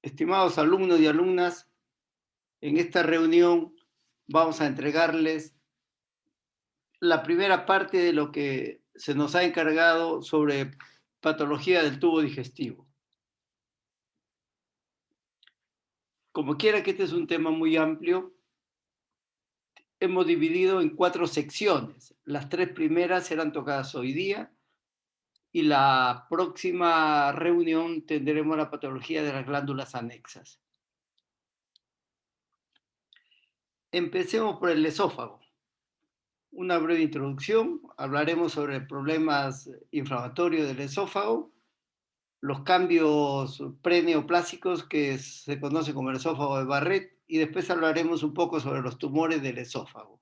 Estimados alumnos y alumnas, en esta reunión vamos a entregarles la primera parte de lo que se nos ha encargado sobre patología del tubo digestivo. Como quiera que este es un tema muy amplio, hemos dividido en 4 secciones. Las 3 primeras serán tocadas hoy día y la próxima reunión tendremos la patología de las glándulas anexas. Empecemos por el esófago. Una breve introducción, hablaremos sobre problemas inflamatorios del esófago, los cambios preneoplásicos que se conocen como el esófago de Barrett y después hablaremos un poco sobre los tumores del esófago.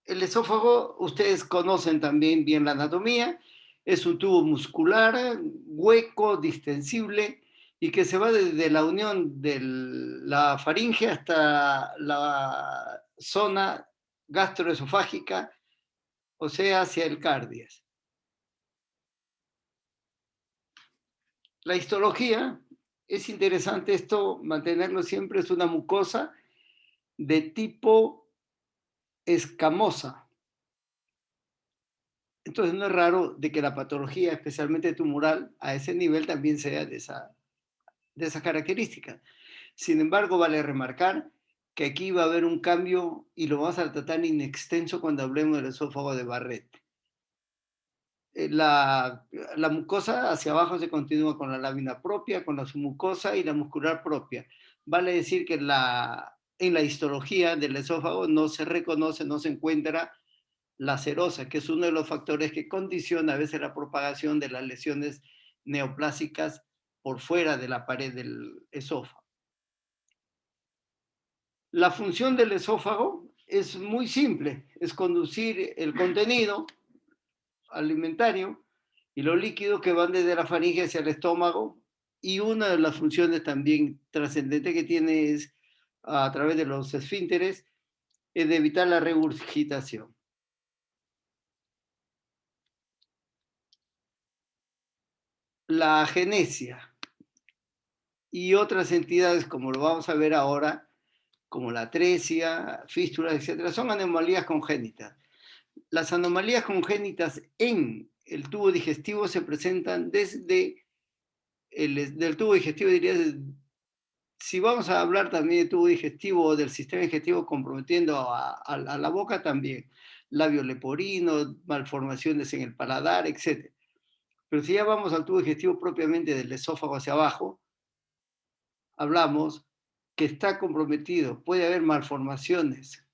El esófago, ustedes conocen también bien la anatomía, es un tubo muscular, hueco, distensible y que se va desde la unión de la faringe hasta la zona gastroesofágica, o sea, hacia el cardias. La histología, es interesante esto, mantenerlo siempre, es una mucosa de tipo escamosa. Entonces no es raro de que la patología, especialmente tumoral, a ese nivel también sea de esa característica. Sin embargo, vale remarcar que aquí va a haber un cambio y lo vamos a tratar en extenso cuando hablemos del esófago de Barrett. La mucosa hacia abajo se continúa con la lámina propia, con la submucosa y la muscular propia. Vale decir que en la histología del esófago no se reconoce, no se encuentra la serosa, que es uno de los factores que condiciona a veces la propagación de las lesiones neoplásicas por fuera de la pared del esófago. La función del esófago es muy simple, es conducir el contenido alimentario y los líquidos que van desde la faringe hacia el estómago, y una de las funciones también trascendentes que tiene es, a través de los esfínteres, es de evitar la regurgitación. La agenesia y otras entidades, como lo vamos a ver ahora, como la atresia, fístulas, etcétera, son anomalías congénitas. Las anomalías congénitas en el tubo digestivo se presentan desde del tubo digestivo, diría, si vamos a hablar también de tubo digestivo o del sistema digestivo comprometiendo a la boca también, labio leporino, malformaciones en el paladar, etc. Pero si ya vamos al tubo digestivo propiamente del esófago hacia abajo, hablamos que está comprometido, puede haber malformaciones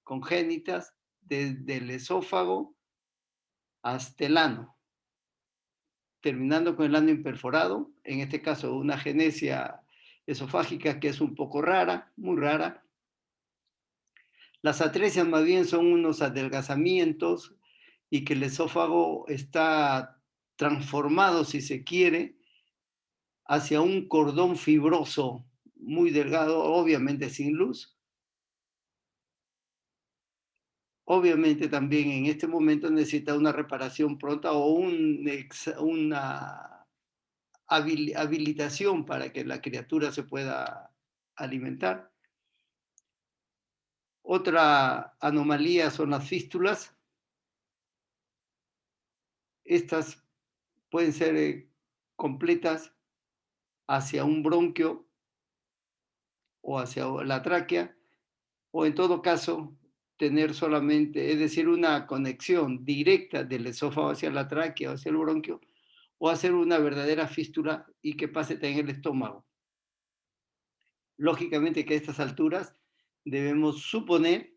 congénitas desde el esófago hasta el ano, terminando con el ano imperforado, en este caso una agenesia esofágica que es un poco rara, muy rara. Las atresias más bien son unos adelgazamientos y que el esófago está transformado, si se quiere, hacia un cordón fibroso muy delgado, obviamente sin luz. Obviamente también en este momento necesita una reparación pronta o una habilitación para que la criatura se pueda alimentar. Otra anomalía son las fístulas. Estas pueden ser completas hacia un bronquio o hacia la tráquea, o en todo caso tener solamente, es decir, una conexión directa del esófago hacia la tráquea o hacia el bronquio, o hacer una verdadera fístula y que pase también el estómago. Lógicamente que a estas alturas debemos suponer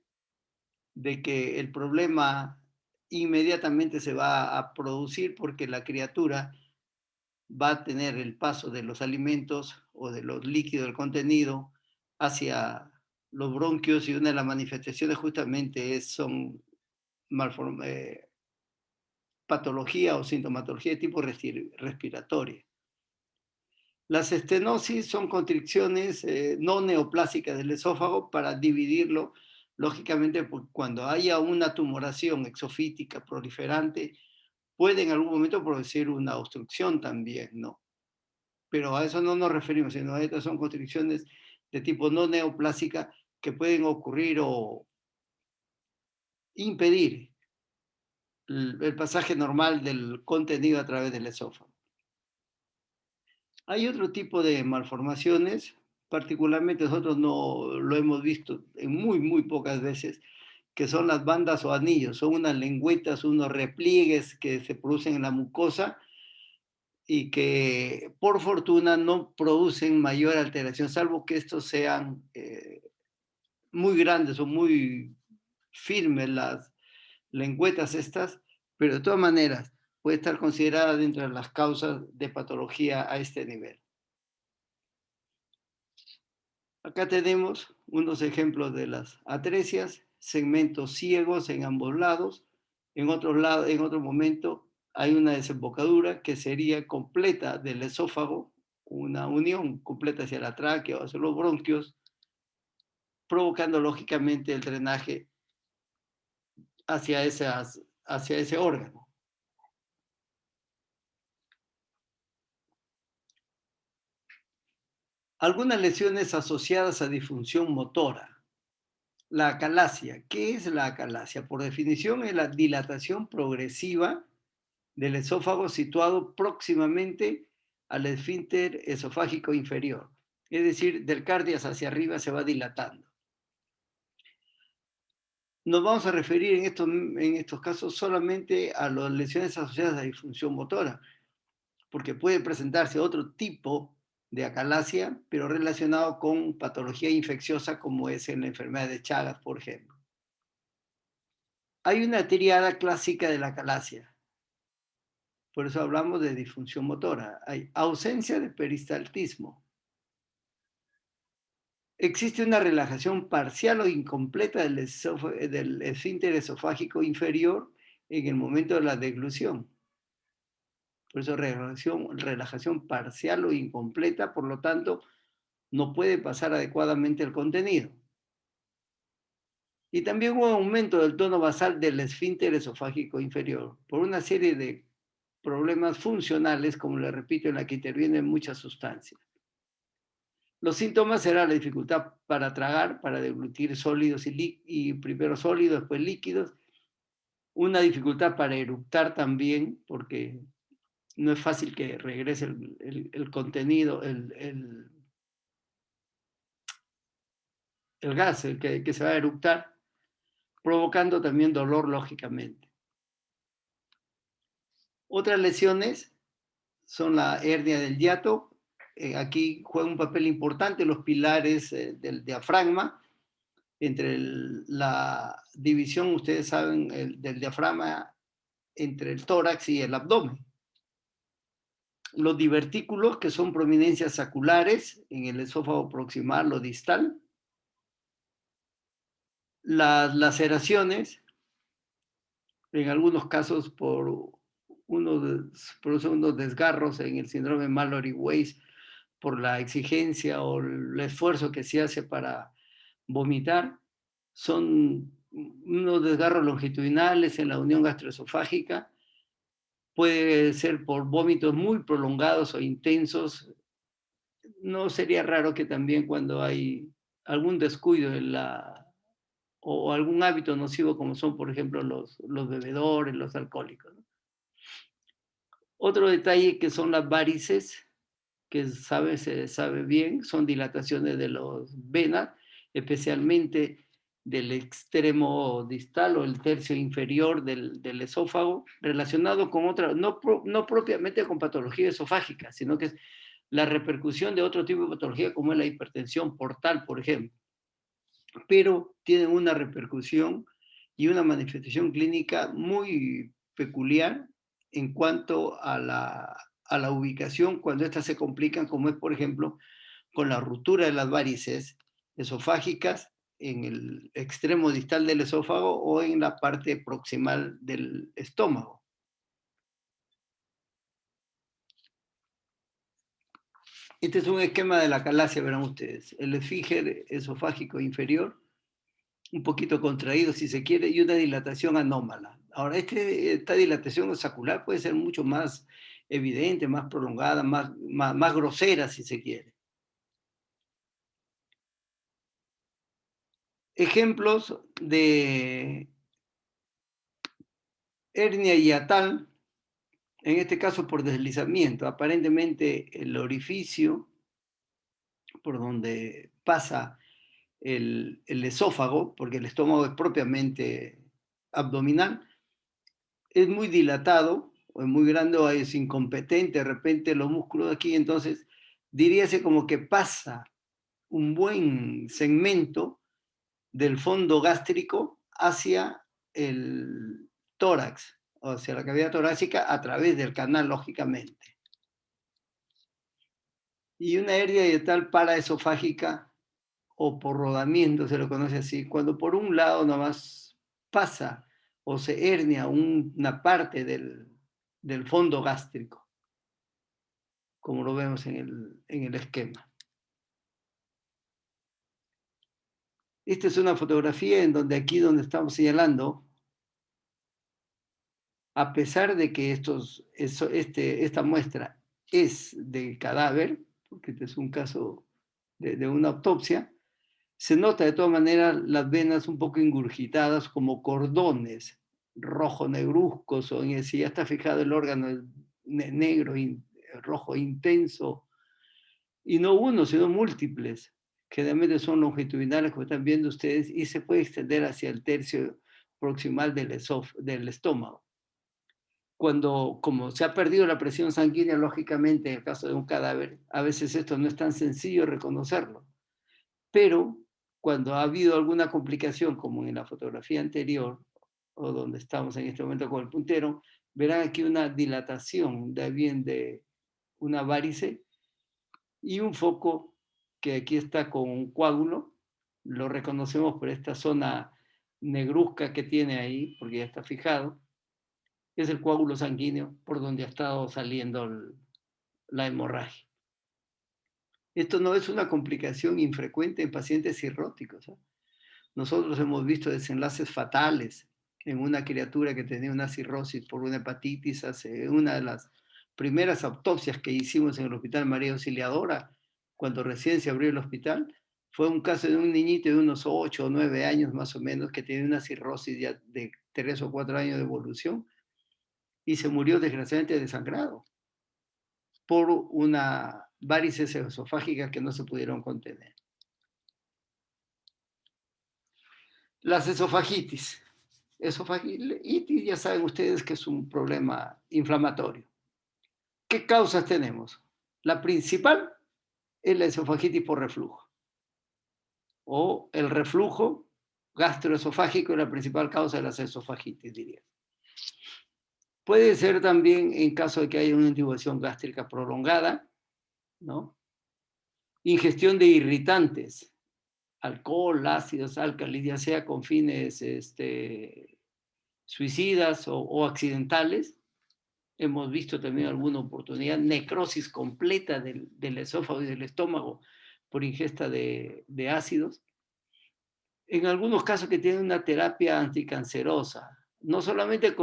de que el problema inmediatamente se va a producir porque la criatura va a tener el paso de los alimentos o de los líquidos, del contenido, hacia los bronquios, y una de las manifestaciones justamente son patología o sintomatología de tipo respiratoria. Las estenosis son constricciones no neoplásicas del esófago para dividirlo. Lógicamente, cuando haya una tumoración exofítica proliferante, puede en algún momento producir una obstrucción también, ¿no? Pero a eso no nos referimos, sino a estas son constricciones de tipo no neoplásica que pueden ocurrir o impedir el pasaje normal del contenido a través del esófago. Hay otro tipo de malformaciones, particularmente nosotros no lo hemos visto en muy pocas veces, que son las bandas o anillos, son unas lengüetas, unos repliegues que se producen en la mucosa y que por fortuna no producen mayor alteración, salvo que estos sean muy grandes o muy firmes las lengüetas estas, pero de todas maneras puede estar considerada dentro de las causas de patología a este nivel. Acá tenemos unos ejemplos de las atresias, segmentos ciegos en ambos lados. En otro momento hay una desembocadura que sería completa del esófago, una unión completa hacia la tráquea o hacia los bronquios, provocando lógicamente el drenaje hacia ese órgano. Algunas lesiones asociadas a disfunción motora. La acalasia. ¿Qué es la acalasia? Por definición, es la dilatación progresiva del esófago situado próximamente al esfínter esofágico inferior. Es decir, del cardias hacia arriba se va dilatando. Nos vamos a referir en estos casos solamente a las lesiones asociadas a disfunción motora, porque puede presentarse otro tipo de acalasia, pero relacionado con patología infecciosa como es en la enfermedad de Chagas, por ejemplo. Hay una triada clásica de la acalasia, por eso hablamos de disfunción motora. Hay ausencia de peristaltismo. Existe una relajación parcial o incompleta del esfínter esofágico inferior en el momento de la deglución. Por eso relajación parcial o incompleta, por lo tanto, no puede pasar adecuadamente el contenido. Y también un aumento del tono basal del esfínter esofágico inferior por una serie de problemas funcionales, como le repito, en la que intervienen muchas sustancias. Los síntomas serán la dificultad para tragar, para deglutir sólidos y primero sólidos, después líquidos, una dificultad para eructar también, porque no es fácil que regrese el contenido, el gas, que se va a eructar, provocando también dolor, lógicamente. Otras lesiones son la hernia del hiato. Aquí juega un papel importante los pilares del diafragma. Entre la división, ustedes saben, del diafragma entre el tórax y el abdomen. Los divertículos, que son prominencias saculares en el esófago proximal o distal. Las laceraciones, en algunos casos por unos desgarros en el síndrome Mallory-Weiss por la exigencia o el esfuerzo que se hace para vomitar, son unos desgarros longitudinales en la unión gastroesofágica, puede ser por vómitos muy prolongados o intensos. No sería raro que también cuando hay algún descuido o algún hábito nocivo como son, por ejemplo, los bebedores, los alcohólicos, ¿no? Otro detalle que son las varices, que se sabe bien, son dilataciones de las venas, especialmente del extremo distal o el tercio inferior del esófago, relacionado con otra, no propiamente con patología esofágica, sino que es la repercusión de otro tipo de patología como es la hipertensión portal, por ejemplo. Pero tienen una repercusión y una manifestación clínica muy peculiar en cuanto a la ubicación cuando éstas se complican, como es, por ejemplo, con la ruptura de las varices esofágicas en el extremo distal del esófago o en la parte proximal del estómago. Este es un esquema de la acalasia, verán ustedes. El esfínter esofágico inferior, un poquito contraído si se quiere, y una dilatación anómala. Ahora, esta dilatación osacular puede ser mucho más evidente, más prolongada, más grosera, si se quiere. Ejemplos de hernia hiatal, en este caso por deslizamiento. Aparentemente el orificio por donde pasa el esófago, porque el estómago es propiamente abdominal, es muy dilatado, o es muy grande, o es incompetente de repente los músculos de aquí, entonces diríase como que pasa un buen segmento del fondo gástrico hacia el tórax, o hacia la cavidad torácica a través del canal, lógicamente. Y una hernia hiatal paraesofágica o por rodamiento, se lo conoce así, cuando por un lado nomás pasa o se hernia una parte del fondo gástrico, como lo vemos en el esquema. Esta es una fotografía en donde aquí donde estamos señalando, a pesar de que esta muestra es de cadáver, porque este es un caso de una autopsia, se nota de todas maneras las venas un poco ingurgitadas como cordones rojo negruzcos, o si ya está fijado el órgano negro, rojo intenso, y no uno, sino múltiples. Generalmente son longitudinales, como están viendo ustedes, y se puede extender hacia el tercio proximal del estómago. Cuando, como se ha perdido la presión sanguínea, lógicamente, en el caso de un cadáver, a veces esto no es tan sencillo reconocerlo. Pero cuando ha habido alguna complicación, como en la fotografía anterior, o donde estamos en este momento con el puntero, verán aquí una dilatación de una varice y un foco que aquí está con un coágulo. Lo reconocemos por esta zona negruzca que tiene ahí, porque ya está fijado. Es el coágulo sanguíneo por donde ha estado saliendo la hemorragia. Esto no es una complicación infrecuente en pacientes cirróticos, ¿eh? Nosotros hemos visto desenlaces fatales en una criatura que tenía una cirrosis por una hepatitis hace una de las primeras autopsias que hicimos en el Hospital María Auxiliadora, cuando recién se abrió el hospital. Fue un caso de un niñito de unos 8 o 9 años más o menos que tenía una cirrosis ya de 3 o 4 años de evolución y se murió desgraciadamente desangrado por una varices esofágicas que no se pudieron contener. Las esofagitis. Esofagitis, ya saben ustedes que es un problema inflamatorio. ¿Qué causas tenemos? La principal es la esofagitis por reflujo, o el reflujo gastroesofágico es la principal causa de las esofagitis, diría. Puede ser también en caso de que haya una intubación gástrica prolongada, ¿no? Ingestión de irritantes, alcohol, ácidos, álcalis, ya sea con fines suicidas o accidentales. Hemos visto también alguna oportunidad, necrosis completa del esófago y del estómago por ingesta de ácidos. En algunos casos que tienen una terapia anticancerosa, no solamente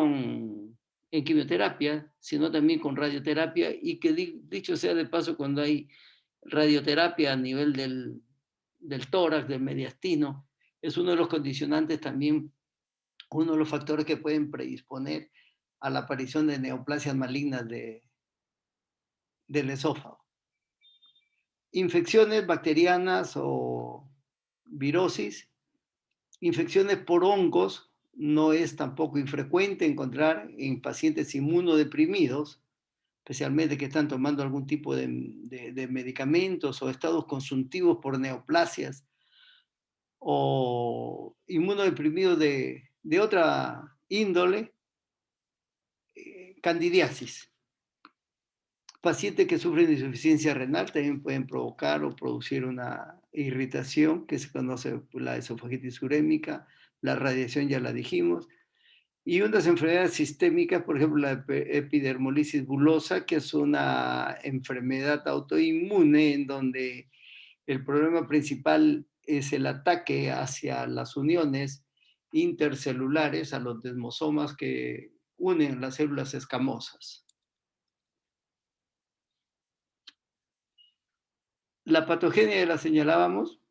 en quimioterapia, sino también con radioterapia, y que dicho sea de paso, cuando hay radioterapia a nivel del tórax, del mediastino, es uno de los condicionantes también, uno de los factores que pueden predisponer a la aparición de neoplasias malignas del esófago. Infecciones bacterianas o virosis, infecciones por hongos, no es tampoco infrecuente encontrar en pacientes inmunodeprimidos, especialmente que están tomando algún tipo de medicamentos o estados consuntivos por neoplasias, o inmunodeprimidos de otra índole, candidiasis. Pacientes que sufren de insuficiencia renal también pueden provocar o producir una irritación que se conoce por la esofagitis urémica, la radiación ya la dijimos, y unas enfermedades sistémicas, por ejemplo la epidermolisis bulosa, que es una enfermedad autoinmune en donde el problema principal es el ataque hacia las uniones intercelulares a los desmosomas que unen las células escamosas. La patogenia ya la señalábamos,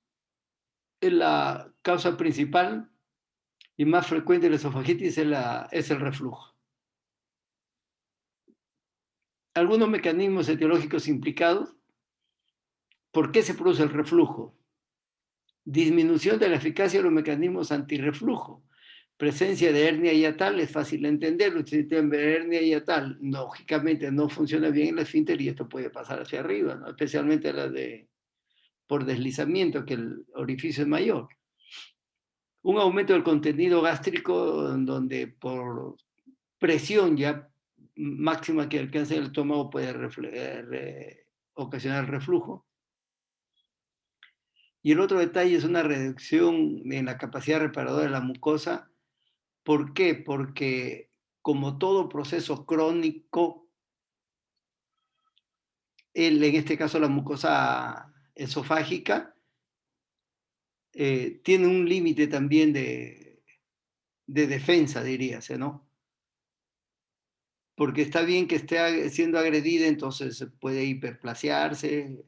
es la causa principal y más frecuente de la esofagitis es el reflujo. Algunos mecanismos etiológicos implicados. ¿Por qué se produce el reflujo? Disminución de la eficacia de los mecanismos antirreflujo. Presencia de hernia hiatal es fácil de entender. Ustedes tienen hernia hiatal, lógicamente no funciona bien el esfínter y esto puede pasar hacia arriba, ¿no? Especialmente la de por deslizamiento, que el orificio es mayor. Un aumento del contenido gástrico, donde por presión ya máxima que alcance el estómago puede ocasionar reflujo. Y el otro detalle es una reducción en la capacidad reparadora de la mucosa. ¿Por qué? Porque como todo proceso crónico, en este caso la mucosa esofágica, tiene un límite también de defensa, diríase, ¿no? Porque está bien que esté siendo agredida, entonces puede hiperplasearse,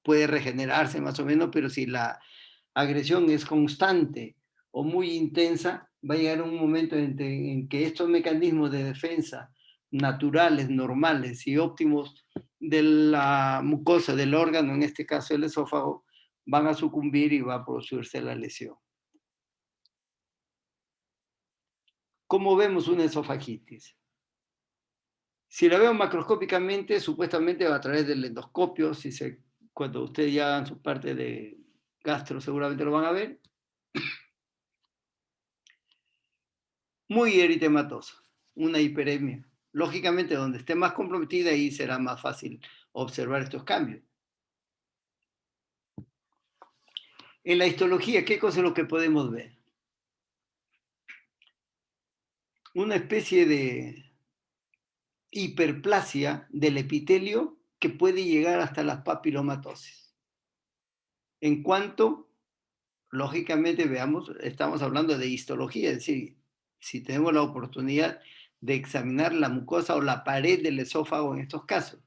puede regenerarse más o menos, pero si la agresión es constante o muy intensa, va a llegar un momento en que estos mecanismos de defensa naturales, normales y óptimos de la mucosa del órgano, en este caso el esófago, van a sucumbir y va a producirse la lesión. ¿Cómo vemos una esofagitis? Si la veo macroscópicamente, supuestamente a través del endoscopio, cuando ustedes ya hagan su parte de gastro seguramente lo van a ver, muy eritematosa, una hiperemia. Lógicamente, donde esté más comprometida, ahí será más fácil observar estos cambios. En la histología, ¿qué cosa es lo que podemos ver? Una especie de hiperplasia del epitelio que puede llegar hasta las papilomatosis. En cuanto, lógicamente, veamos, estamos hablando de histología, es decir, si tenemos la oportunidad de examinar la mucosa o la pared del esófago en estos casos.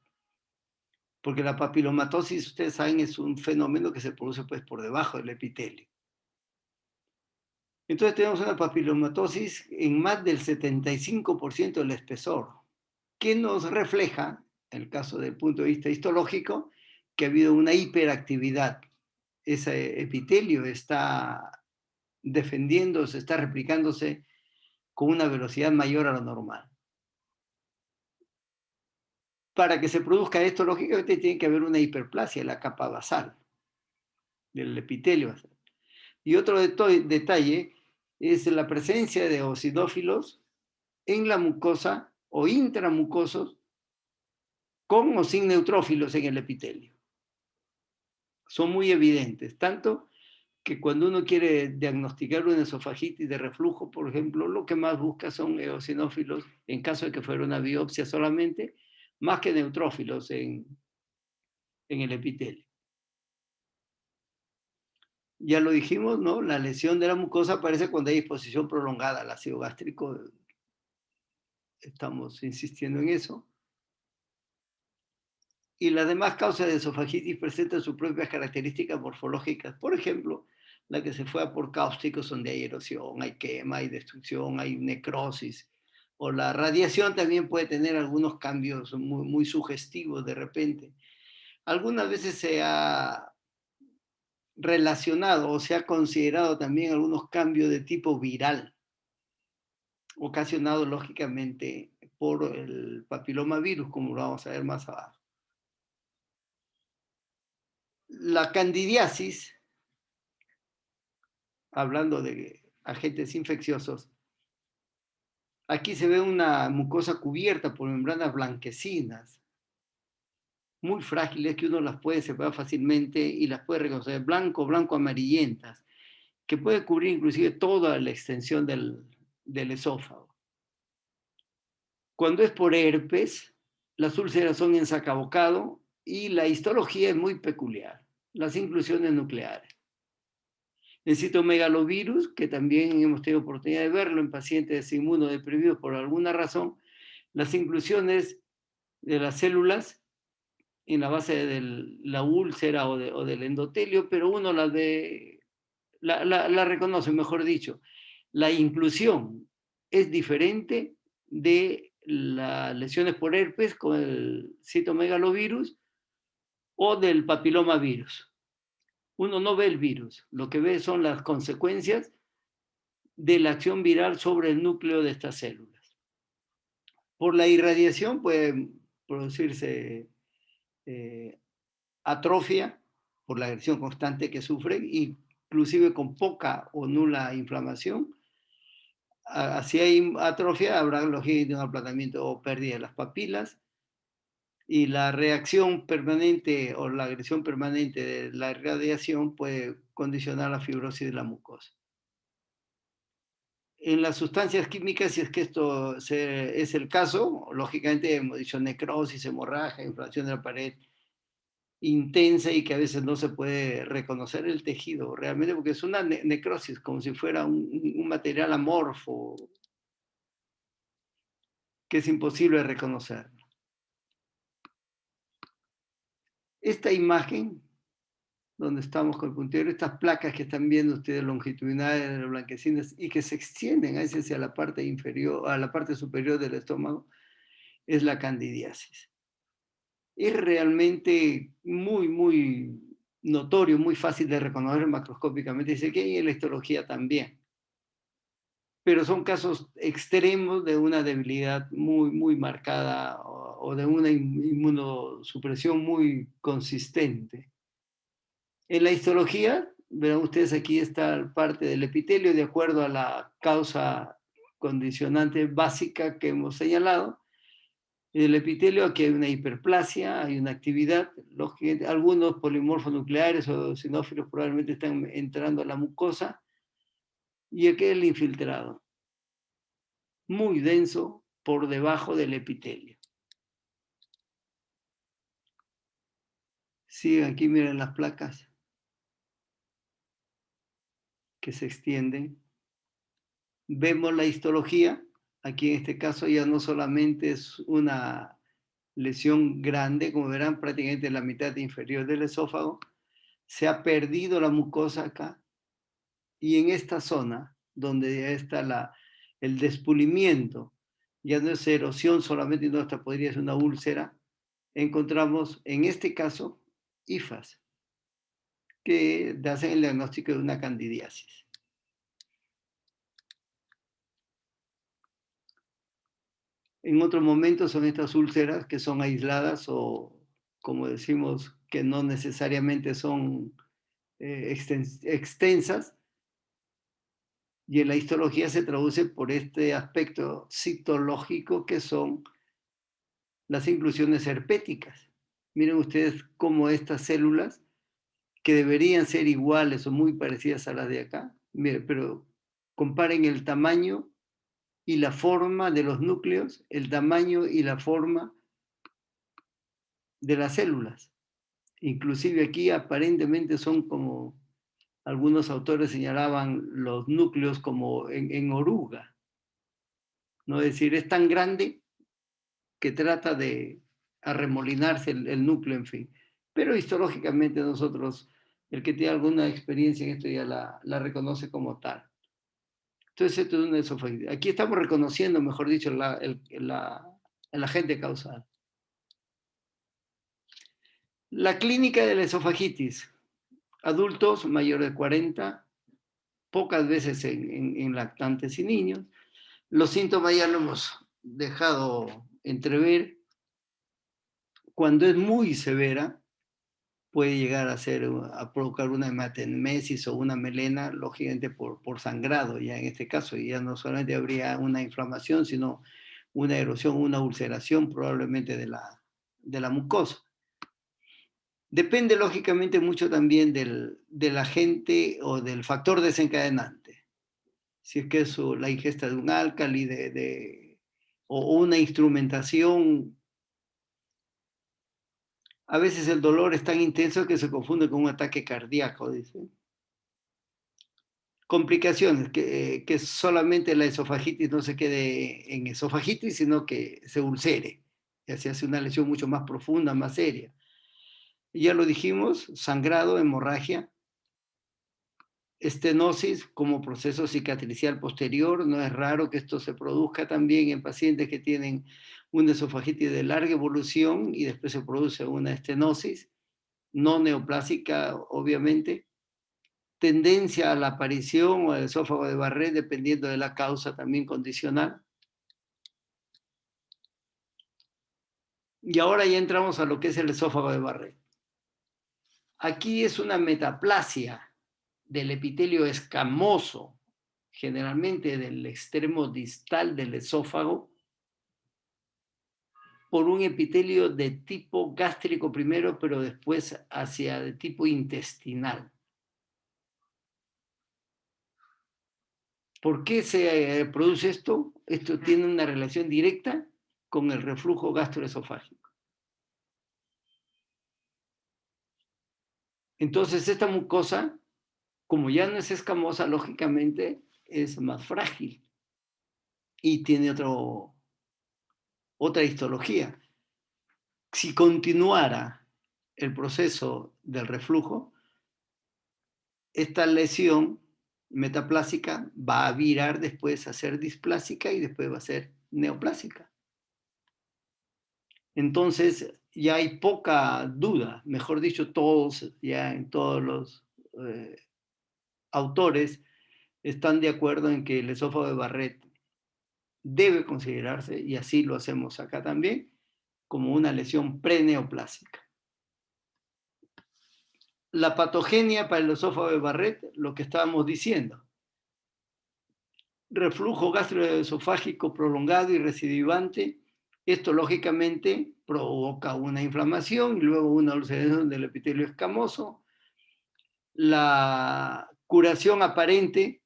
Porque la papilomatosis, ustedes saben, es un fenómeno que se produce pues, por debajo del epitelio. Entonces tenemos una papilomatosis en más del 75% del espesor, que nos refleja, en el caso del punto de vista histológico, que ha habido una hiperactividad. Ese epitelio está defendiéndose, está replicándose con una velocidad mayor a lo normal. Para que se produzca esto, lógicamente tiene que haber una hiperplasia en la capa basal del epitelio. Y otro detalle es la presencia de eosinófilos en la mucosa o intramucosos con o sin neutrófilos en el epitelio. Son muy evidentes, tanto que cuando uno quiere diagnosticar una esofagitis de reflujo, por ejemplo, lo que más busca son eosinófilos en caso de que fuera una biopsia solamente, más que neutrófilos en el epitelio. Ya lo dijimos, ¿no? La lesión de la mucosa aparece cuando hay exposición prolongada al ácido gástrico. Estamos insistiendo en eso. Y las demás causas de esofagitis presentan sus propias características morfológicas. Por ejemplo, la que se fue a por cáusticos, donde hay erosión, hay quema, hay destrucción, hay necrosis. O la radiación también puede tener algunos cambios muy, muy sugestivos de repente. Algunas veces se ha relacionado o se ha considerado también algunos cambios de tipo viral, ocasionado lógicamente por el papilomavirus, como lo vamos a ver más abajo. La candidiasis, hablando de agentes infecciosos, aquí se ve una mucosa cubierta por membranas blanquecinas, muy frágiles que uno las puede separar fácilmente y las puede reconocer blanco, blanco amarillentas, que puede cubrir inclusive toda la extensión del esófago. Cuando es por herpes, las úlceras son en sacabocado y la histología es muy peculiar, las inclusiones nucleares. El citomegalovirus, que también hemos tenido oportunidad de verlo en pacientes inmunodeprimidos por alguna razón, las inclusiones de las células en la base de la úlcera o del endotelio, pero uno la reconoce, mejor dicho. La inclusión es diferente de las lesiones por herpes con el citomegalovirus o del papilomavirus. Uno no ve el virus, lo que ve son las consecuencias de la acción viral sobre el núcleo de estas células. Por la irradiación puede producirse atrofia por la agresión constante que sufren, inclusive con poca o nula inflamación. Si hay atrofia, habrá lógicamente un aplanamiento o pérdida de las papilas, y la reacción permanente o la agresión permanente de la irradiación puede condicionar la fibrosis de la mucosa. En las sustancias químicas, si es que esto es el caso, lógicamente hemos dicho necrosis, hemorragia, inflamación de la pared intensa y que a veces no se puede reconocer el tejido realmente porque es una necrosis, como si fuera un material amorfo que es imposible reconocer. Esta imagen, donde estamos con el puntero, estas placas que están viendo ustedes longitudinales, blanquecinas y que se extienden a veces hacia la parte inferior, a la parte superior del estómago, es la candidiasis. Es realmente muy notorio, muy fácil de reconocer macroscópicamente. Dice que en la histología también. Pero son casos extremos de una debilidad muy marcada o de una inmunosupresión muy consistente. En la histología, verán ustedes, aquí está parte del epitelio de acuerdo a la causa condicionante básica que hemos señalado. En el epitelio aquí hay una hiperplasia, hay una actividad, algunos polimorfos nucleares o sinófilos probablemente están entrando a la mucosa, y aquí el infiltrado, muy denso por debajo del epitelio. Sí, aquí miren las placas que se extienden. Vemos la histología. Aquí en este caso ya no solamente es una lesión grande, como verán, prácticamente en la mitad inferior del esófago. Se ha perdido la mucosa acá. Y en esta zona, donde ya está el despulimiento, ya no es erosión solamente, no, hasta podría ser una úlcera, encontramos en este caso hifas que hacen el diagnóstico de una candidiasis. En otros momentos son estas úlceras que son aisladas o, como decimos, que no necesariamente son extensas, y en la histología se traduce por este aspecto citológico que son las inclusiones herpéticas. Miren ustedes cómo estas células, que deberían ser iguales o muy parecidas a las de acá, miren, pero comparen el tamaño y la forma de los núcleos, el tamaño y la forma de las células. Inclusive aquí aparentemente son como algunos autores señalaban los núcleos como en oruga, ¿no? Es decir, es tan grande que trata de arremolinarse el núcleo, en fin. Pero histológicamente nosotros, el que tiene alguna experiencia en esto ya la reconoce como tal. Entonces esto es una esofagitis. Aquí estamos reconociendo, mejor dicho, el agente causal. La clínica de la esofagitis. Adultos mayores de 40, pocas veces en lactantes y niños. Los síntomas ya lo hemos dejado entrever. Cuando es muy severa, puede llegar a provocar una hematemesis o una melena, lógicamente por sangrado, ya en este caso, ya no solamente habría una inflamación, sino una erosión, una ulceración probablemente de la mucosa. Depende lógicamente mucho también del agente o del factor desencadenante. Si es que es la ingesta de un álcali o una instrumentación. A veces el dolor es tan intenso que se confunde con un ataque cardíaco, dice. Complicaciones, que solamente la esofagitis no se quede en esofagitis, sino que se ulcere, ya se hace una lesión mucho más profunda, más seria. Ya lo dijimos, sangrado, hemorragia, estenosis como proceso cicatricial posterior. No es raro que esto se produzca también en pacientes que tienen una esofagitis de larga evolución y después se produce una estenosis, no neoplásica, obviamente. Tendencia a la aparición o al esófago de Barrett, dependiendo de la causa también condicional. Y ahora ya entramos a lo que es el esófago de Barrett. Aquí es una metaplasia del epitelio escamoso, generalmente del extremo distal del esófago, por un epitelio de tipo gástrico primero, pero después hacia de tipo intestinal. ¿Por qué se produce esto? Esto tiene una relación directa con el reflujo gastroesofágico. Entonces, esta mucosa, como ya no es escamosa, lógicamente es más frágil y tiene otra histología. Si continuara el proceso del reflujo, esta lesión metaplásica va a virar después a ser displásica y después va a ser neoplásica. Entonces, ya hay poca duda, mejor dicho, todos, ya en todos los autores están de acuerdo en que el esófago de Barrett debe considerarse, y así lo hacemos acá también, como una lesión preneoplásica. La patogenia para el esófago de Barrett, lo que estábamos diciendo, reflujo gastroesofágico prolongado y recidivante. Esto lógicamente provoca una inflamación y luego una ulceración del epitelio escamoso. La curación aparente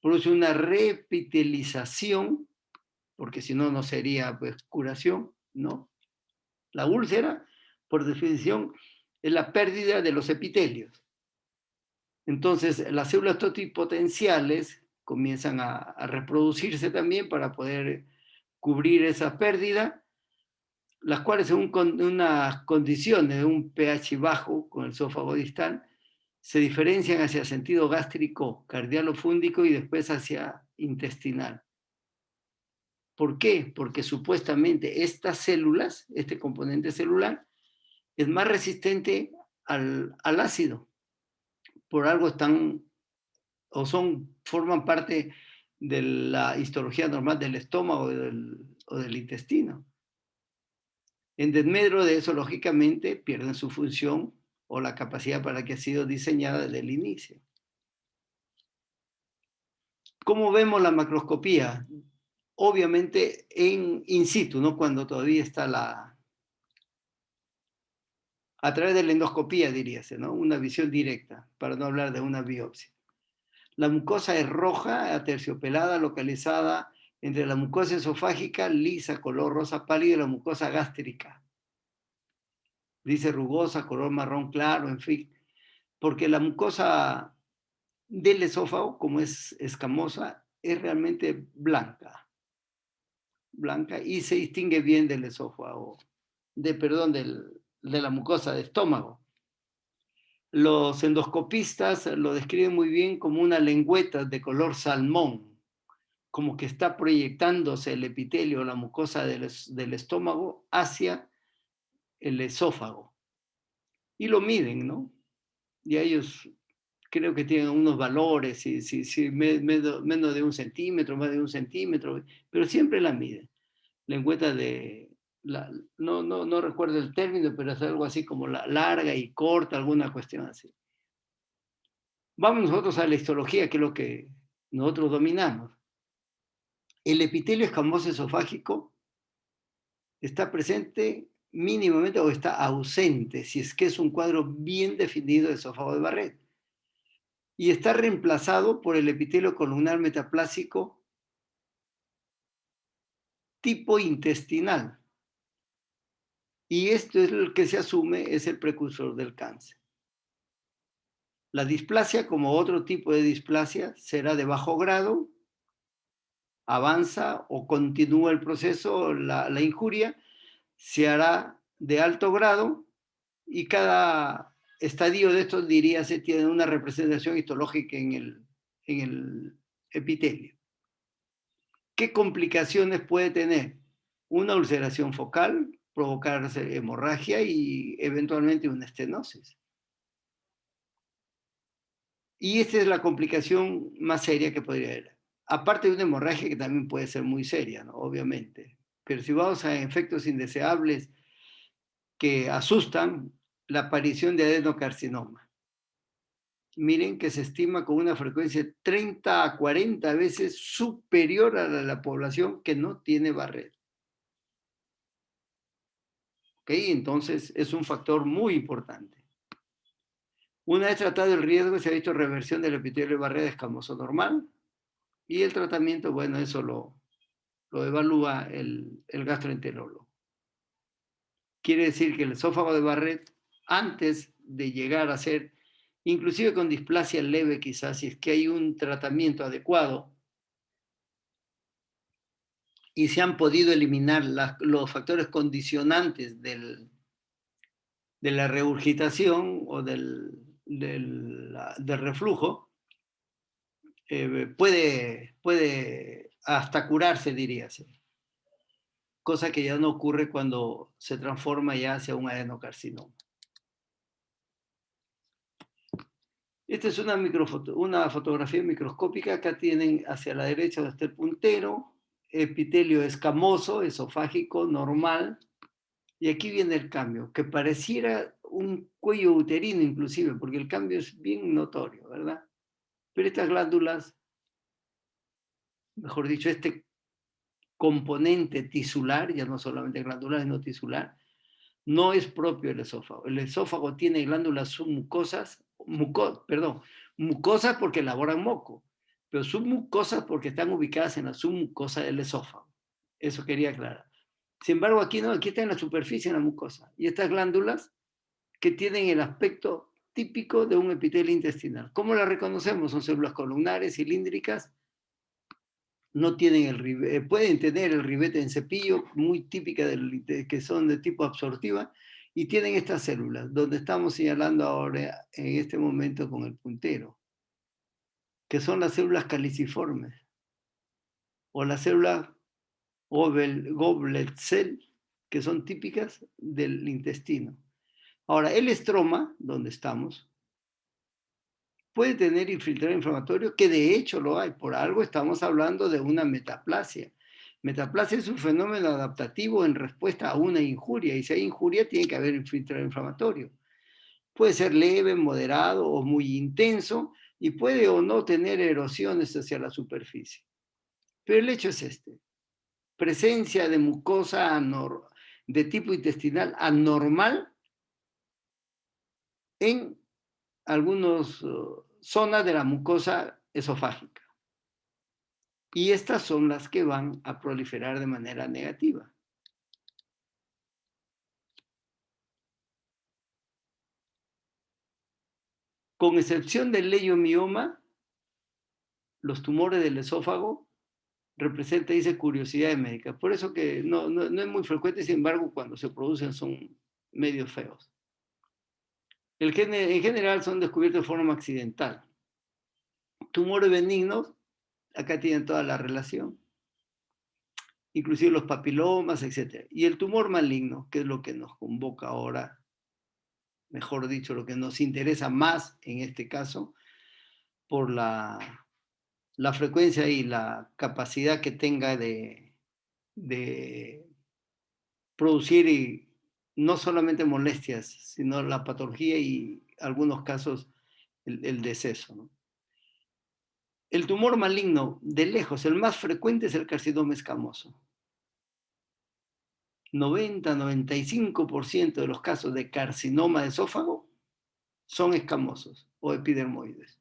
produce una repitelización, porque si no, no sería pues curación, ¿no? La úlcera, por definición, es la pérdida de los epitelios. Entonces, las células totipotenciales comienzan a reproducirse también para poder cubrir esa pérdida, las cuales según unas condiciones de un pH bajo con el esófago distal, se diferencian hacia sentido gástrico, cardialo-fúndico y después hacia intestinal. ¿Por qué? Porque supuestamente estas células, este componente celular, es más resistente al ácido. Por algo están o forman parte de la histología normal del estómago o del intestino. En desmedro de eso, lógicamente, pierden su función o la capacidad para la que ha sido diseñada desde el inicio. ¿Cómo vemos la macroscopía? Obviamente in situ, ¿no? Cuando todavía está a través de la endoscopía, diríase, ¿no? Una visión directa, para no hablar de una biopsia. La mucosa es roja, aterciopelada, localizada entre la mucosa esofágica, lisa, color rosa pálido, y la mucosa gástrica. Dice rugosa, color marrón claro, en fin. Porque la mucosa del esófago, como es escamosa, es realmente blanca. Blanca y se distingue bien del esófago, de la mucosa de estómago. Los endoscopistas lo describen muy bien como una lengüeta de color salmón, como que está proyectándose el epitelio, la mucosa del estómago hacia el esófago. Y lo miden, ¿no? Y ellos creo que tienen unos valores, si menos de 1 centímetro, más de 1 centímetro, pero siempre la miden. Lengüeta no recuerdo el término, pero es algo así como la larga y corta, alguna cuestión así. Vamos nosotros a la histología, que es lo que nosotros dominamos. El epitelio escamoso esofágico está presente mínimamente o está ausente, si es que es un cuadro bien definido de esófago de Barrett. Y está reemplazado por el epitelio columnar metaplásico tipo intestinal. Y esto es el que se asume es el precursor del cáncer. La displasia, como otro tipo de displasia, será de bajo grado, avanza o continúa el proceso, la injuria, se hará de alto grado y cada estadio de estos, diría, se tiene una representación histológica en el epitelio. ¿Qué complicaciones puede tener? Una ulceración focal, provocarse hemorragia y eventualmente una estenosis. Y esta es la complicación más seria que podría haber. Aparte de una hemorragia que también puede ser muy seria, ¿no? Obviamente. Pero si vamos a efectos indeseables que asustan, la aparición de adenocarcinoma. Miren que se estima con una frecuencia de 30 a 40 veces superior a la población que no tiene barrera. ¿Ok? Entonces es un factor muy importante. Una vez tratado el riesgo, se ha visto reversión del epitelio de barrera escamoso normal y el tratamiento, bueno, eso lo evalúa el gastroenterólogo. Quiere decir que el esófago de Barrett, antes de llegar a ser, inclusive con displasia leve quizás, si es que hay un tratamiento adecuado y se han podido eliminar los factores condicionantes de la regurgitación o del reflujo, puede hasta curarse, diríase. Cosa que ya no ocurre cuando se transforma ya hacia un adenocarcinoma. Esta es una fotografía microscópica. Acá tienen hacia la derecha donde está el puntero, epitelio escamoso, esofágico, normal. Y aquí viene el cambio, que pareciera un cuello uterino inclusive, porque el cambio es bien notorio, ¿verdad? Pero estas glándulas, mejor dicho, este componente tisular, ya no solamente glandular, sino tisular, no es propio del esófago. El esófago tiene glándulas submucosas, mucosas porque elaboran moco, pero submucosas porque están ubicadas en la submucosa del esófago. Eso quería aclarar. Sin embargo, aquí no, aquí está en la superficie de la mucosa. Y estas glándulas que tienen el aspecto típico de un epitelio intestinal. ¿Cómo las reconocemos? Son células columnares, cilíndricas, no tienen el ribete, pueden tener el ribete en cepillo, muy típica que son de tipo absortiva, y tienen estas células, donde estamos señalando ahora en este momento con el puntero, que son las células caliciformes, o las células goblet cell, que son típicas del intestino. Ahora, el estroma, donde estamos, puede tener infiltrado inflamatorio, que de hecho lo hay. Por algo estamos hablando de una metaplasia. Metaplasia es un fenómeno adaptativo en respuesta a una injuria, y si hay injuria tiene que haber infiltrado inflamatorio. Puede ser leve, moderado o muy intenso, y puede o no tener erosiones hacia la superficie. Pero el hecho es este: presencia de mucosa de tipo intestinal anormal en algunas zonas de la mucosa esofágica. Y estas son las que van a proliferar de manera negativa. Con excepción del leiomioma, los tumores del esófago representan, dice, curiosidad médica. Por eso que no es muy frecuente, sin embargo, cuando se producen son medio feos. En general son descubiertos de forma accidental. Tumores benignos, acá tienen toda la relación, inclusive los papilomas, etc. Y el tumor maligno, que es lo que nos convoca ahora, mejor dicho, lo que nos interesa más en este caso, por la frecuencia y la capacidad que tenga de producir no solamente molestias, sino la patología y algunos casos el deceso, ¿no? El tumor maligno, de lejos, el más frecuente es el carcinoma escamoso. 90-95% de los casos de carcinoma de esófago son escamosos o epidermoides.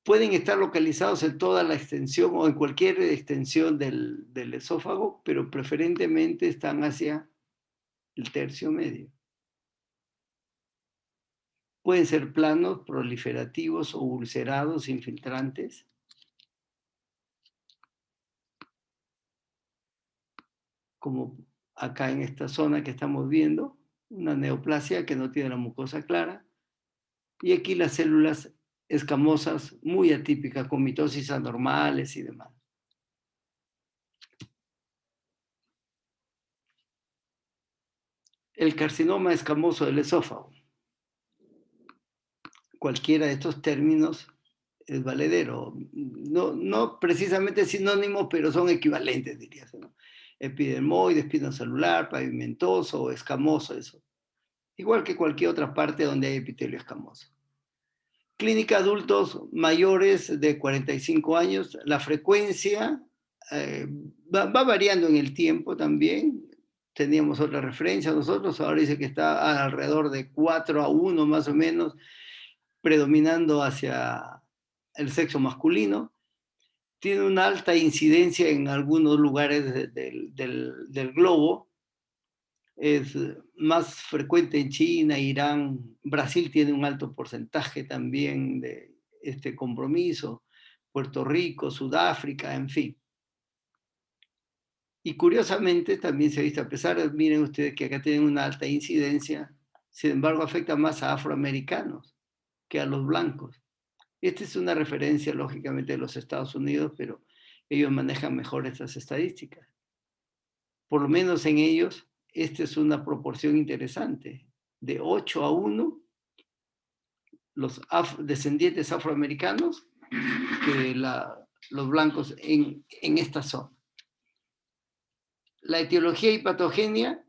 Pueden estar localizados en toda la extensión o en cualquier extensión del esófago, pero preferentemente están hacia el tercio medio. Pueden ser planos, proliferativos o ulcerados, infiltrantes. Como acá en esta zona que estamos viendo, una neoplasia que no tiene la mucosa clara. Y aquí las células escamosas muy atípicas, con mitosis anormales y demás. El carcinoma escamoso del esófago. Cualquiera de estos términos es valedero. No precisamente sinónimos, pero son equivalentes, dirías, ¿no? Epidermoide, espinocelular, pavimentoso o escamoso, eso. Igual que cualquier otra parte donde hay epitelio escamoso. Clínica adultos mayores de 45 años, la frecuencia va variando en el tiempo también. Teníamos otra referencia nosotros, ahora dice que está alrededor de 4-1 más o menos, predominando hacia el sexo masculino. Tiene una alta incidencia en algunos lugares del globo. Es más frecuente en China, Irán, Brasil tiene un alto porcentaje también de este compromiso, Puerto Rico, Sudáfrica, en fin. Y curiosamente también se ha visto, a pesar de, miren ustedes que acá tienen una alta incidencia, sin embargo afecta más a afroamericanos que a los blancos. Esta es una referencia lógicamente de los Estados Unidos, pero ellos manejan mejor estas estadísticas. Por lo menos en ellos, esta es una proporción interesante. De 8-1, los descendientes afroamericanos que los blancos en esta zona. La etiología y patogenia,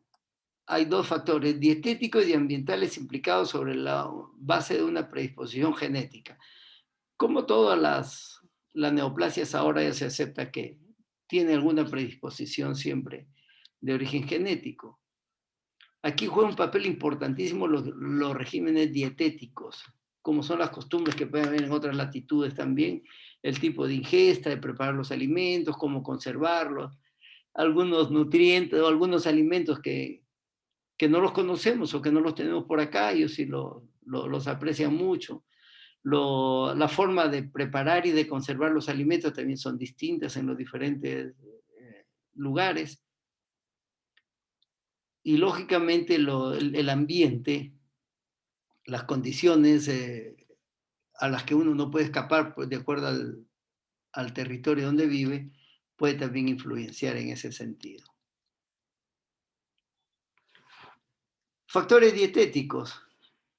hay dos factores, dietéticos y ambientales implicados sobre la base de una predisposición genética. Como todas las neoplasias ahora ya se acepta que tiene alguna predisposición siempre de origen genético. Aquí juega un papel importantísimo los regímenes dietéticos, como son las costumbres que pueden haber en otras latitudes también, el tipo de ingesta, de preparar los alimentos, cómo conservarlos, algunos nutrientes o algunos alimentos que no los conocemos o que no los tenemos por acá, ellos sí los aprecian mucho. La forma de preparar y de conservar los alimentos también son distintas en los diferentes lugares. Y lógicamente el ambiente, las condiciones a las que uno no puede escapar pues, de acuerdo al territorio donde vive, puede también influenciar en ese sentido. Factores dietéticos,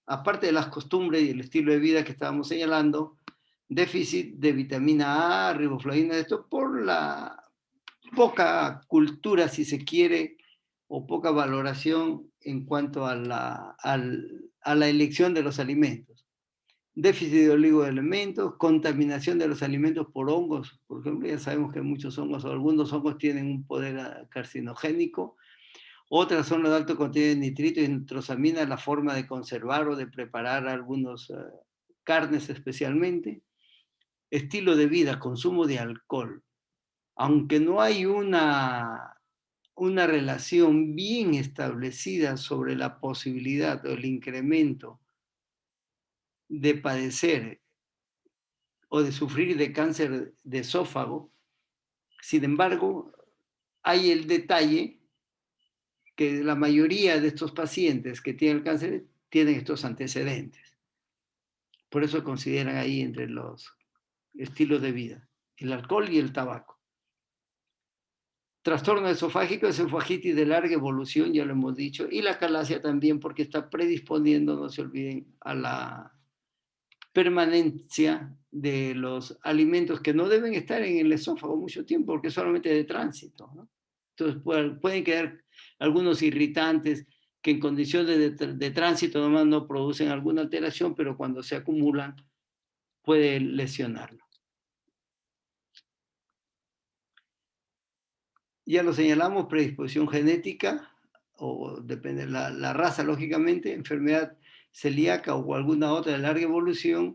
aparte de las costumbres y el estilo de vida que estábamos señalando, déficit de vitamina A, riboflavina, esto por la poca cultura, si se quiere, o poca valoración en cuanto a la elección de los alimentos. Déficit de oligoelementos, contaminación de los alimentos por hongos, por ejemplo, ya sabemos que muchos hongos o algunos hongos tienen un poder carcinogénico, otras son los de alto contenido de nitrito y nitrosamina, la forma de conservar o de preparar algunos carnes especialmente, estilo de vida, consumo de alcohol. Aunque no hay una relación bien establecida sobre la posibilidad o el incremento de padecer o de sufrir de cáncer de esófago, sin embargo, hay el detalle que la mayoría de estos pacientes que tienen el cáncer tienen estos antecedentes. Por eso consideran ahí entre los estilos de vida, el alcohol y el tabaco. Trastorno esofágico, esofagitis de larga evolución, ya lo hemos dicho, y la calasia también porque está predisponiendo, no se olviden, a la permanencia de los alimentos que no deben estar en el esófago mucho tiempo porque es solamente de tránsito, ¿no? Entonces pueden quedar algunos irritantes que en condiciones de tránsito nomás no producen alguna alteración, pero cuando se acumulan puede lesionarlo. Ya lo señalamos, predisposición genética, o depende de la raza, lógicamente, enfermedad celíaca o alguna otra de larga evolución,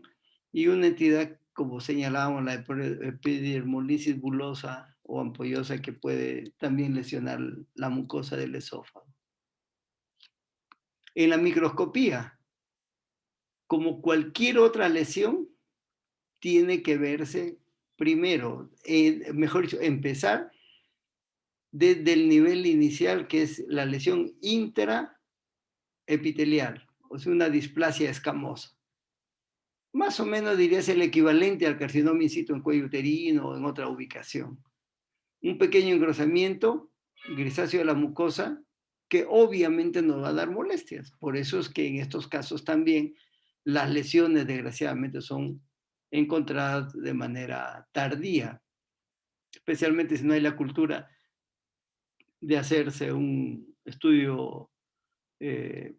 y una entidad, como señalábamos, la epidermolisis bulosa o ampollosa, que puede también lesionar la mucosa del esófago. En la microscopía, como cualquier otra lesión, tiene que verse primero, mejor dicho, empezar desde el nivel inicial, que es la lesión intraepitelial, o sea, una displasia escamosa. Más o menos diría es el equivalente al carcinoma in situ en cuello uterino o en otra ubicación. Un pequeño engrosamiento grisáceo de la mucosa que obviamente nos va a dar molestias. Por eso es que en estos casos también las lesiones desgraciadamente son encontradas de manera tardía, especialmente si no hay la cultura de hacerse un estudio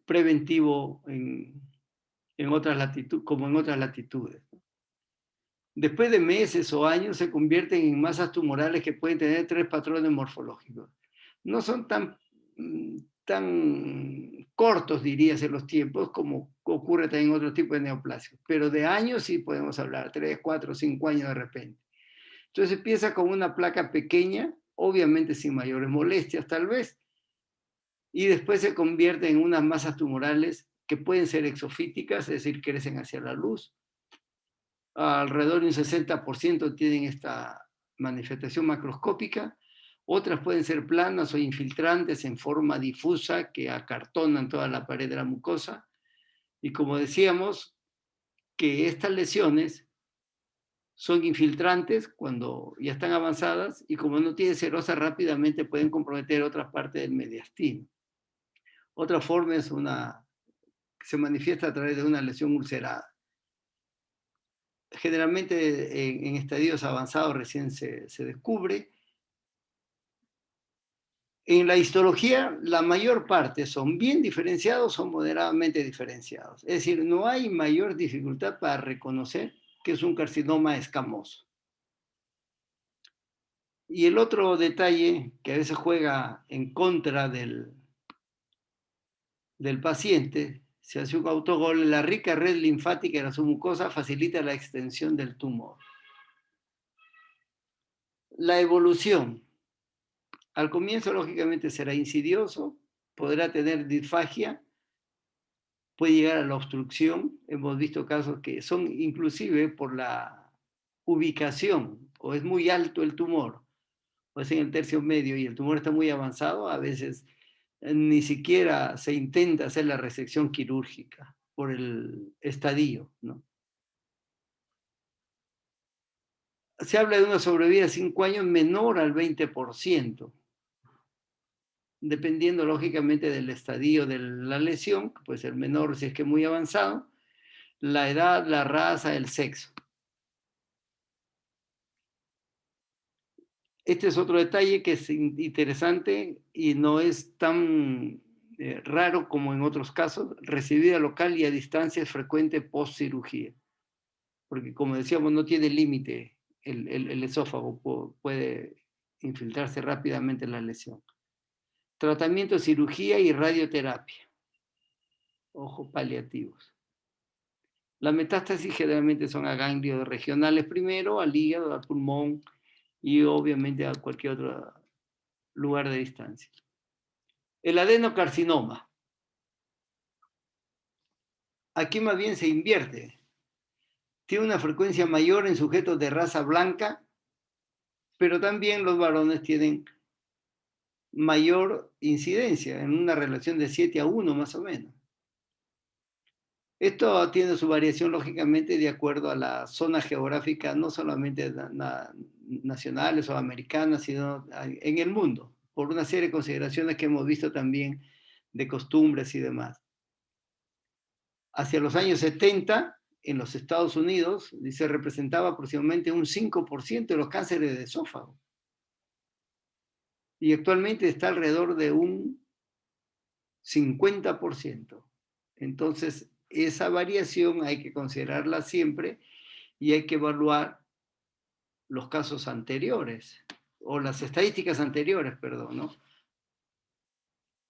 preventivo en otras latitudes, como en otras latitudes. Después de meses o años se convierten en masas tumorales que pueden tener 3 patrones morfológicos. No son tan cortos, dirías, en los tiempos, como ocurre también en otro tipo de neoplasias, pero de años sí podemos hablar, 3, 4, 5 años de repente. Entonces empieza con una placa pequeña, obviamente sin mayores molestias tal vez, y después se convierte en unas masas tumorales que pueden ser exofíticas, es decir, crecen hacia la luz. Alrededor de un 60% tienen esta manifestación macroscópica. Otras pueden ser planas o infiltrantes en forma difusa que acartonan toda la pared de la mucosa. Y como decíamos, que estas lesiones son infiltrantes cuando ya están avanzadas y como no tienen serosa rápidamente pueden comprometer otras partes del mediastino. Otra forma es se manifiesta a través de una lesión ulcerada. Generalmente en estadios avanzados recién se descubre. En la histología, la mayor parte son bien diferenciados o moderadamente diferenciados. Es decir, no hay mayor dificultad para reconocer que es un carcinoma escamoso. Y el otro detalle que a veces juega en contra del paciente, se hace un autogol, la rica red linfática de la submucosa facilita la extensión del tumor. La evolución. Al comienzo, lógicamente, será insidioso, podrá tener disfagia, puede llegar a la obstrucción. Hemos visto casos que son inclusive por la ubicación, o es muy alto el tumor, o es en el tercio medio y el tumor está muy avanzado, a veces ni siquiera se intenta hacer la resección quirúrgica por el estadio, ¿no? Se habla de una sobrevida de 5 años menor al 20%, dependiendo lógicamente del estadio de la lesión, que puede ser menor si es que muy avanzado, la edad, la raza, el sexo. Este es otro detalle que es interesante y no es tan raro como en otros casos. Recibida local y a distancia es frecuente post cirugía, porque como decíamos no tiene límite el esófago, puede infiltrarse rápidamente en la lesión. Tratamiento, cirugía y radioterapia. Ojo, paliativos. Las metástasis generalmente son a ganglios regionales primero, al hígado, al pulmón y obviamente a cualquier otro lugar de distancia. El adenocarcinoma. Aquí más bien se invierte. Tiene una frecuencia mayor en sujetos de raza blanca, pero también los varones tienen mayor incidencia, en una relación de 7-1 más o menos. Esto tiene su variación lógicamente de acuerdo a la zona geográfica, no solamente nacionales o americanas, sino en el mundo, por una serie de consideraciones que hemos visto también de costumbres y demás. Hacia los años 70, en los Estados Unidos, se representaba aproximadamente un 5% de los cánceres de esófago. Y actualmente está alrededor de un 50%. Entonces, esa variación hay que considerarla siempre y hay que evaluar los casos anteriores, o las estadísticas anteriores, perdón, ¿no?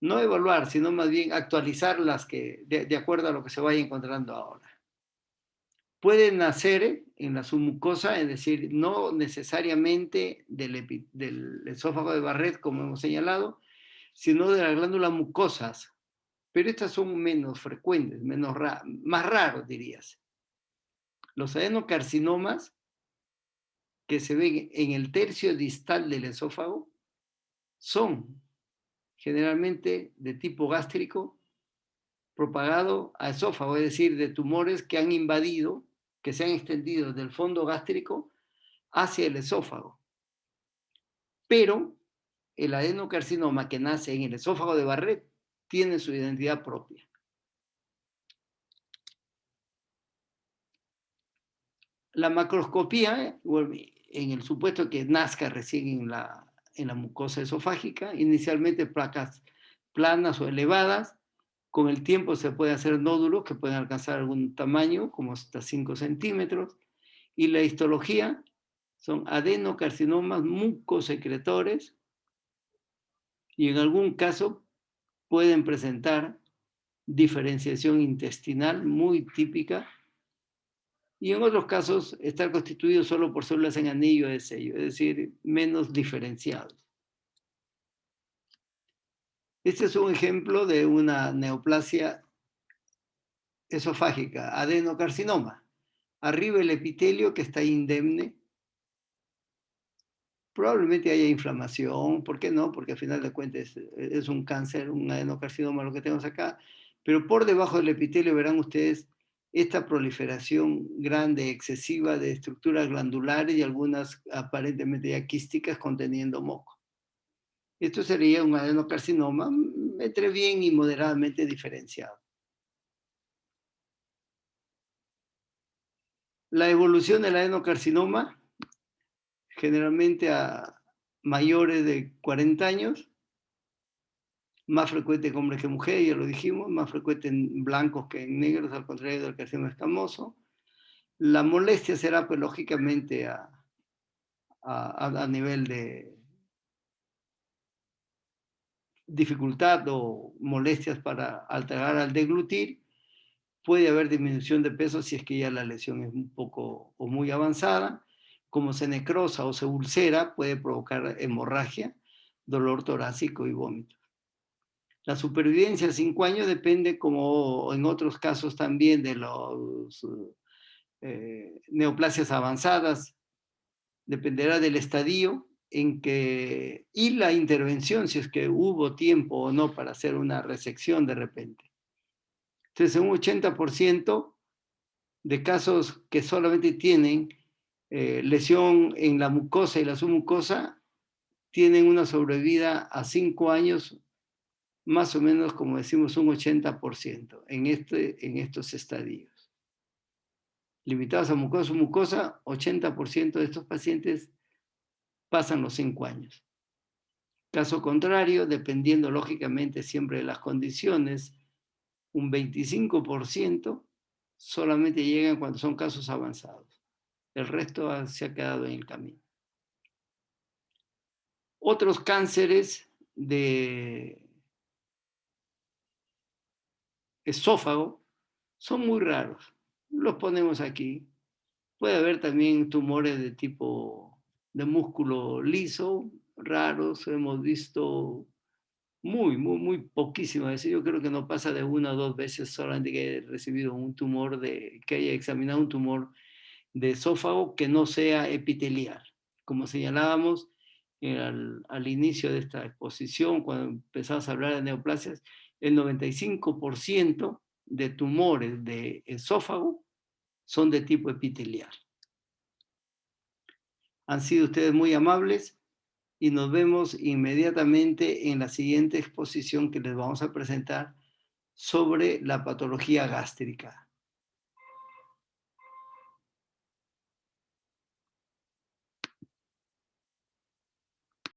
No evaluar, sino más bien actualizarlas de acuerdo a lo que se vaya encontrando ahora. Pueden nacer en la submucosa, es decir, no necesariamente del esófago de Barrett, como hemos señalado, sino de las glándulas mucosas, pero estas son menos frecuentes, más raros, dirías. Los adenocarcinomas que se ven en el tercio distal del esófago son generalmente de tipo gástrico propagado a esófago, es decir, de tumores que han invadido, que se han extendido del fondo gástrico hacia el esófago. Pero el adenocarcinoma que nace en el esófago de Barrett tiene su identidad propia. La macroscopía, en el supuesto que nazca recién en la mucosa esofágica, inicialmente placas planas o elevadas, con el tiempo se pueden hacer nódulos que pueden alcanzar algún tamaño, como hasta 5 centímetros, y la histología son adenocarcinomas mucosecretores y en algún caso pueden presentar diferenciación intestinal muy típica y en otros casos estar constituidos solo por células en anillo de sello, es decir, menos diferenciados. Este es un ejemplo de una neoplasia esofágica, adenocarcinoma. Arriba el epitelio que está indemne. Probablemente haya inflamación, ¿por qué no? Porque al final de cuentas es un cáncer, un adenocarcinoma lo que tenemos acá. Pero por debajo del epitelio verán ustedes esta proliferación grande, excesiva de estructuras glandulares y algunas aparentemente ya quísticas conteniendo moco. Esto sería un adenocarcinoma entre bien y moderadamente diferenciado. La evolución del adenocarcinoma, generalmente a mayores de 40 años, más frecuente en hombres que mujeres, ya lo dijimos, más frecuente en blancos que en negros, al contrario del carcinoma escamoso. La molestia será, pues, lógicamente, a nivel de dificultad o molestias para alterar al deglutir. Puede haber disminución de peso si es que ya la lesión es un poco o muy avanzada. Como se necrosa o se ulcera, puede provocar hemorragia, dolor torácico y vómito. La supervivencia a 5 años depende, como en otros casos también, de las neoplasias avanzadas. Dependerá del estadio en que, y la intervención, si es que hubo tiempo o no para hacer una resección de repente. Entonces, un 80% de casos que solamente tienen lesión en la mucosa y la submucosa tienen una sobrevida a 5 años, más o menos, como decimos, un 80% en estos estadios. Limitados a mucosa, submucosa, 80% de estos pacientes pasan los 5 años. Caso contrario, dependiendo lógicamente siempre de las condiciones, un 25% solamente llegan cuando son casos avanzados. El resto se ha quedado en el camino. Otros cánceres de esófago son muy raros. Los ponemos aquí. Puede haber también tumores de tipo de músculo liso, raros. Hemos visto muy poquísimas veces. Yo creo que no pasa de 1 o 2 veces solamente que he recibido un tumor, que haya examinado un tumor de esófago que no sea epitelial. Como señalábamos al inicio de esta exposición, cuando empezamos a hablar de neoplasias, el 95% de tumores de esófago son de tipo epitelial. Han sido ustedes muy amables y nos vemos inmediatamente en la siguiente exposición que les vamos a presentar sobre la patología gástrica.